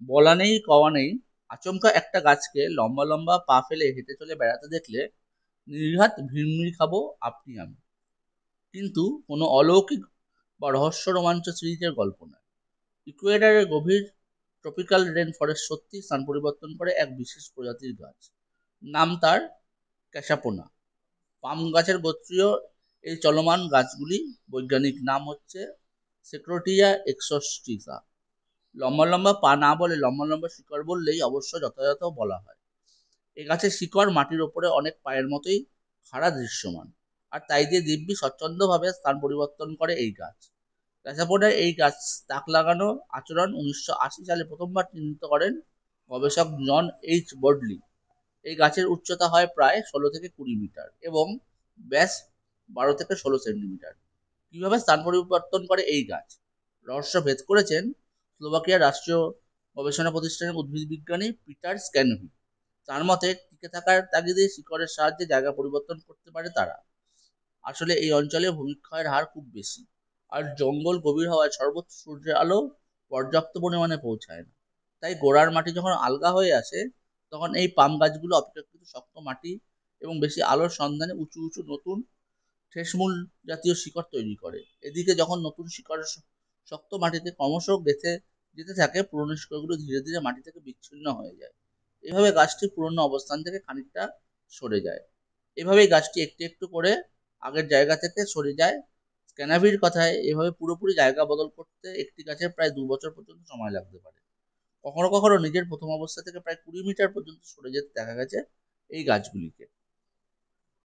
বলা নেই কওয়া নেই, আচমকা একটা গাছকে লম্বা লম্বা পা ফেলে হেঁটে চলে বেড়াতে দেখলে নির্ঘাত ভিড়মিড় খাবো আপনি আমি। কিন্তু কোনো অলৌকিক বা রহস্য রোমাঞ্চ সিরিজের গল্প নয়। ইকুয়েডরের গভীর ট্রপিক্যাল রেন ফরেস্ট সত্যি স্থান পরিবর্তন করে এক বিশেষ প্রজাতির গাছ। নাম তার ক্যাসাপোনা। পাম গাছের গোত্রীয় এই চলমান গাছগুলি বৈজ্ঞানিক নাম হচ্ছে সেক্রোটিয়া এক্সোস্ট্রিসা। লম্বা লম্বা পা না বলে লম্বা লম্বা শিকড় বললেই অবশ্য যথাযথ বলা হয়। এ গাছের শিকড় মাটির ওপরে অনেক পায়ের মতোই খাড়া দৃশ্যমান, আর তাই দিয়ে দিব্যি স্বচ্ছন্দভাবে স্থান পরিবর্তন করে এই গাছ। ক্যাসাপোডার এই গাছ তাক লাগানো আচরণ 1980 সালে প্রথমবার চিহ্নিত করেন গবেষক জন এইচ বডলি। এই গাছের উচ্চতা হয় প্রায় 16 থেকে 20 মিটার এবং ব্যাস 12 থেকে 16 সেন্টিমিটার। কিভাবে স্থান পরিবর্তন করে এই গাছ, রহস্য ভেদ করেছেন স্লোভাকিয়ার রাষ্ট্রীয় গবেষণা প্রতিষ্ঠানের উদ্ভিদ বিজ্ঞানী পিটার স্ক্যানভি। তার মতে টিকে থাকার তাগিদে শিকড়ের সাহায্যে জায়গা পরিবর্তন করতে পারে তারা। আসলে এই অঞ্চলে ভূমিক্ষয়ের হার খুব বেশি, আর জঙ্গল গভীর হওয়ায় সর্বোচ্চ সূর্যের আলো পর্যাপ্ত পরিমাণে পৌঁছায় না। তাই গোড়ার মাটি যখন আলগা হয়ে আসে, তখন এই পাম গাছগুলো অপেক্ষাকৃত শক্ত মাটি এবং বেশি আলোর সন্ধানে উঁচু উঁচু নতুন ঠেসমূল জাতীয় শিকড় তৈরি করে। এদিকে যখন নতুন শিকড় শক্ত মাটিতে ক্রমশ গেঁথে যেতে থাকে, পুরনো শিকড়গুলো ধীরে ধীরে মাটি থেকে বিচ্ছিন্ন হয়ে যায়। এভাবে গাছটি পুরনো অবস্থান থেকে খানিকটা সরে যায়। এভাবেই গাছটি একটু একটু করে আগের জায়গা থেকে সরে যায়। স্ক্যানাভির কথায় এভাবে পুরোপুরি জায়গা বদল করতে একটি গাছের প্রায় 2 বছর পর্যন্ত সময় লাগতে পারে। কখনো কখনো নিজের প্রথম অবস্থা থেকে প্রায় 20 মিটার পর্যন্ত সরে যেতে দেখা গেছে এই গাছগুলিকে।